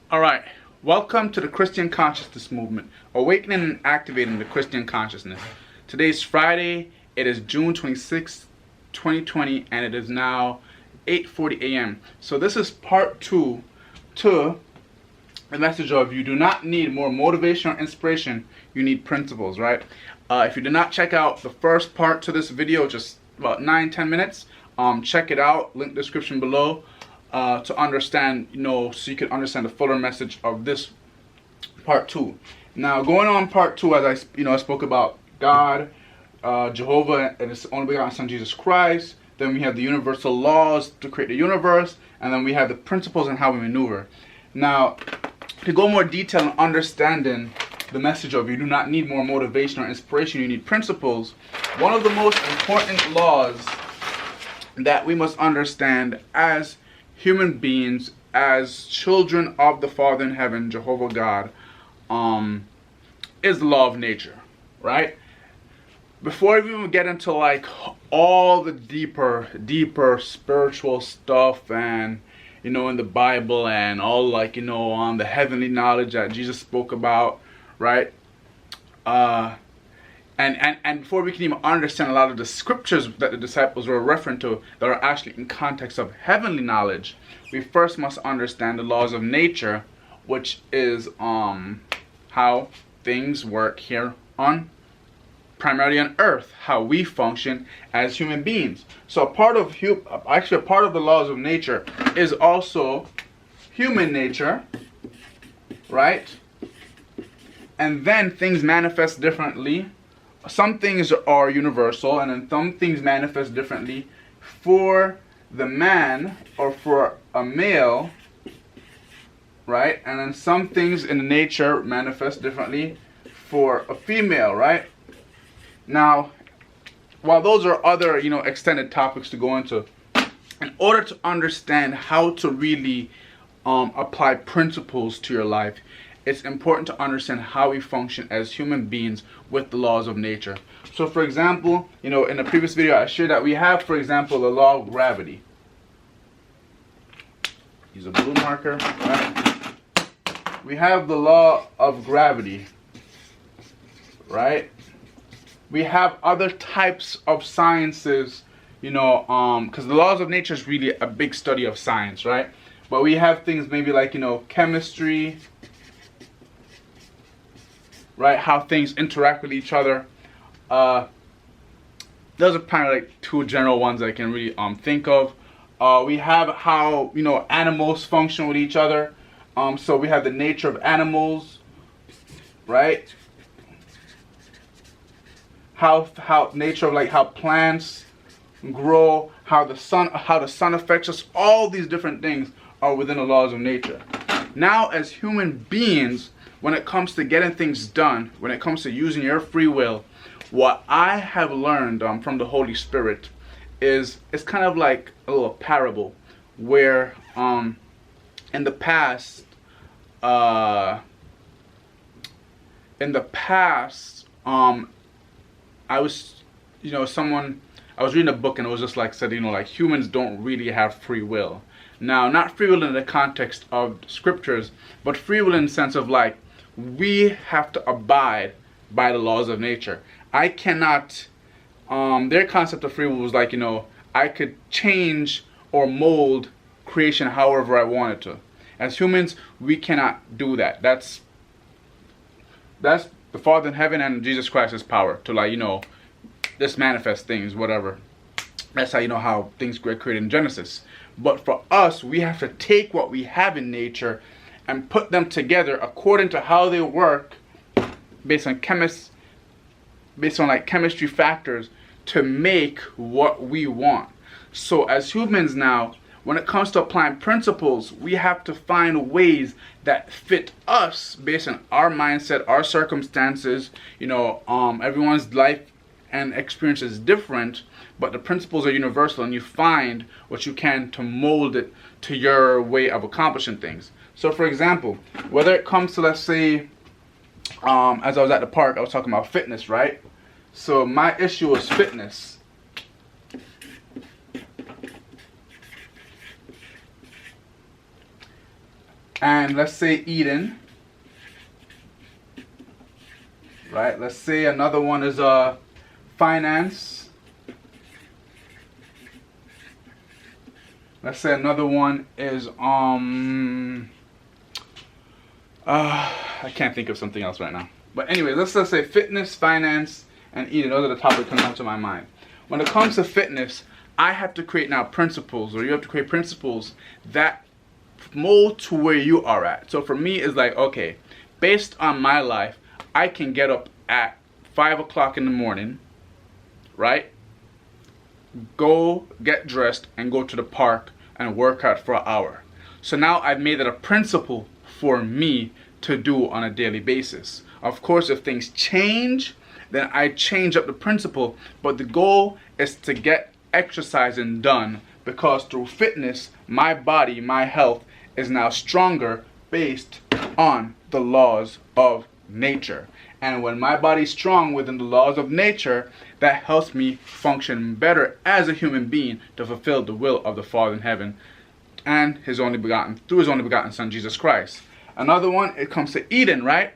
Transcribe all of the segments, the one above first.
All right, welcome to the Christian Consciousness Movement, awakening and activating the Christian consciousness. Today's Friday, it is June 26th, 2020, and it is now 8:40 a.m. So this is part 2 to the message of you do not need more motivation or inspiration, you need principles, right? If you did not check out the first part to this video, just about 9-10 minutes, check it out, link description below. To understand, so you can understand the fuller message of this part 2. Now, going on part 2, as I spoke about God, Jehovah, and His only begotten Son Jesus Christ. Then we have the universal laws to create the universe, and then we have the principles and how we maneuver. Now, to go more detail in understanding the message of you do not need more motivation or inspiration, you need principles. One of the most important laws that we must understand as human beings, as children of the Father in heaven, Jehovah God, is the law of nature, right? Before we even get into like all the deeper spiritual stuff and in the Bible and all on the heavenly knowledge that Jesus spoke about, right? And before we can even understand a lot of the scriptures that the disciples were referring to that are actually in context of heavenly knowledge, we first must understand the laws of nature, which is how things work here primarily on earth, how we function as human beings. So a part of the laws of nature is also human nature, right? And then things manifest differently. Some things are universal, and then some things manifest differently for the man or for a male, right? And then some things in nature manifest differently for a female, right? Now, while those are other, extended topics to go into, in order to understand how to really apply principles to your life, it's important to understand how we function as human beings with the laws of nature. So for example, in the previous video I shared that we have, for example, the law of gravity. Use a blue marker, right? We have the law of gravity, right? We have other types of sciences, because the laws of nature is really a big study of science, right? But we have things maybe like, chemistry, right? How things interact with each other. Those are kind of like two general ones I can really think of. We have how animals function with each other. So we have the nature of animals, right? How nature of how plants grow, how the sun affects us. All these different things are within the laws of nature. Now, as human beings, when it comes to getting things done, when it comes to using your free will, what I have learned from the Holy Spirit is it's kind of like a little parable where in the past I was I was reading a book and it was just said humans don't really have free will. Now, not free will in the context of scriptures, but free will in the sense of we have to abide by the laws of nature. I cannot, their concept of free will was I could change or mold creation however I wanted to. As humans, we cannot do that. That's the Father in heaven and Jesus Christ's power to just manifest things, whatever. That's how things get created in Genesis. But for us, we have to take what we have in nature and put them together according to how they work based on chemistry factors to make what we want. So as humans now, when it comes to applying principles, we have to find ways that fit us based on our mindset, our circumstances. Everyone's life and experience is different, but the principles are universal, and you find what you can to mold it to your way of accomplishing things. So for example, whether it comes to, let's say, as I was at the park, I was talking about fitness, right? So my issue is fitness. And let's say Eden, right? Let's say another one is finance. Let's say another one is I can't think of something else right now. But anyway, let's say fitness, finance, and eating. Those are the topics that come to my mind. When it comes to fitness, I have to create now principles, or you have to create principles that mold to where you are at. So for me, it's like, okay, based on my life, I can get up at 5 o'clock in the morning, right? Go get dressed and go to the park and work out for an hour. So now I've made it a principle for me to do on a daily basis. Of course, if things change, then I change up the principle, but the goal is to get exercising done, because through fitness, my body, my health is now stronger based on the laws of nature. And when my body's strong within the laws of nature, that helps me function better as a human being to fulfill the will of the Father in heaven and through his only begotten Son, Jesus Christ. Another one, it comes to eating, right?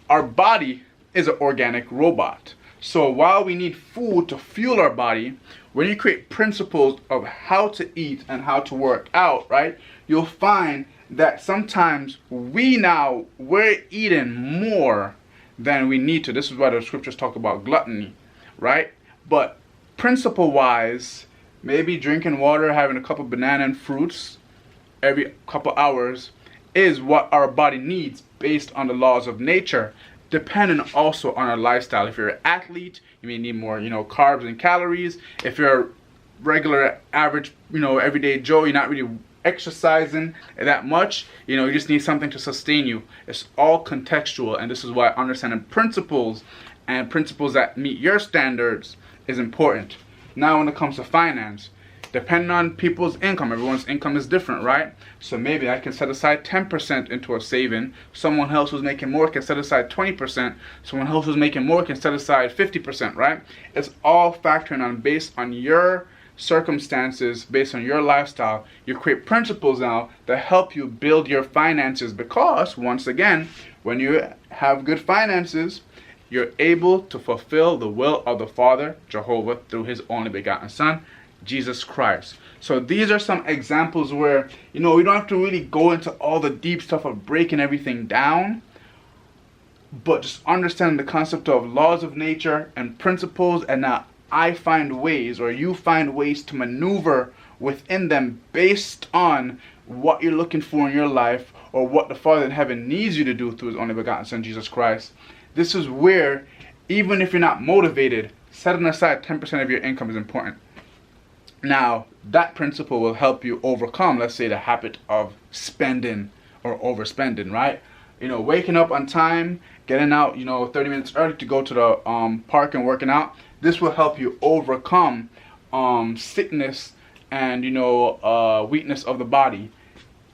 Our body is an organic robot. So while we need food to fuel our body, when you create principles of how to eat and how to work out, right, you'll find that sometimes we're eating more than we need to. This is why the scriptures talk about gluttony, right? But principle wise, maybe drinking water, having a cup of banana and fruits every couple hours is what our body needs based on the laws of nature, depending also on our lifestyle. If you're an athlete, you may need more, carbs and calories. If you're a regular, average, everyday Joe, you're not really exercising that much, you just need something to sustain you. It's all contextual, and this is why understanding principles and principles that meet your standards is important. Now when it comes to finance, depending on people's income, everyone's income is different, right? So maybe I can set aside 10% into a saving. Someone else who's making more can set aside 20%. Someone else who's making more can set aside 50%, right? It's all factoring on based on your circumstances, based on your lifestyle. You create principles now that help you build your finances, because once again, when you have good finances, you're able to fulfill the will of the Father, Jehovah, through his only begotten Son, Jesus Christ. So these are some examples where, we don't have to really go into all the deep stuff of breaking everything down, but just understanding the concept of laws of nature and principles, and now I find ways, or you find ways to maneuver within them based on what you're looking for in your life, or what the Father in heaven needs you to do through his only begotten Son, Jesus Christ. This is where, even if you're not motivated, setting aside 10% of your income is important. Now, that principle will help you overcome, let's say, the habit of spending or overspending, right? Waking up on time, getting out, 30 minutes early to go to the park and working out. This will help you overcome sickness and, weakness of the body.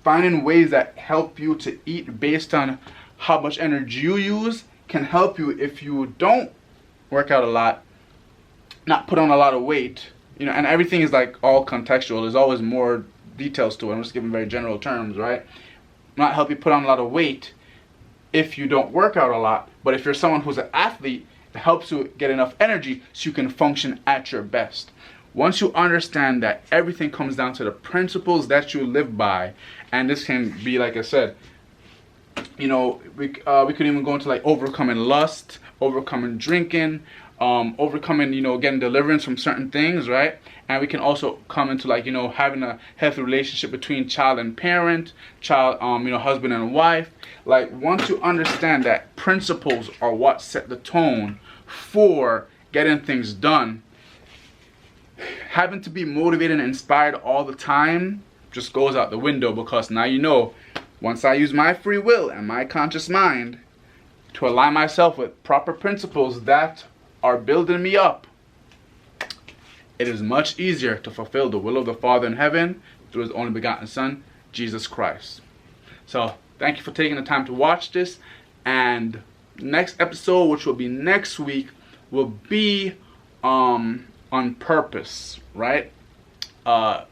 Finding ways that help you to eat based on how much energy you use can help you if you don't work out a lot, not put on a lot of weight. And everything is like all contextual. There's always more details to it. I'm just giving very general terms, right? Not help you put on a lot of weight if you don't work out a lot. But if you're someone who's an athlete, it helps you get enough energy so you can function at your best. Once you understand that everything comes down to the principles that you live by, and this can be, like I said, we could even go into like overcoming lust, overcoming drinking, overcoming, getting deliverance from certain things, right? And we can also come into like, having a healthy relationship between child and parent, husband and wife. Like, once you understand that principles are what set the tone for getting things done, having to be motivated and inspired all the time just goes out the window, because now once I use my free will and my conscious mind to align myself with proper principles that are building me up, it is much easier to fulfill the will of the Father in heaven through his only begotten Son, Jesus Christ. So thank you for taking the time to watch this, and next episode, which will be next week, will be on purpose, right? A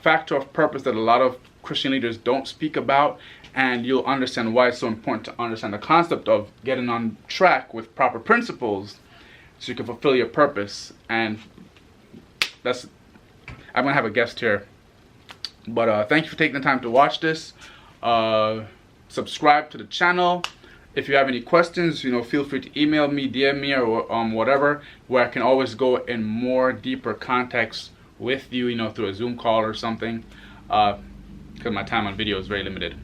factor of purpose that a lot of Christian leaders don't speak about, and you'll understand why it's so important to understand the concept of getting on track with proper principles so you can fulfill your purpose. And that's, I'm gonna have a guest here, but thank you for taking the time to watch this. Subscribe to the channel. If you have any questions, feel free to email me, DM me, or whatever, where I can always go in more deeper context with you, through a Zoom call or something, because my time on video is very limited.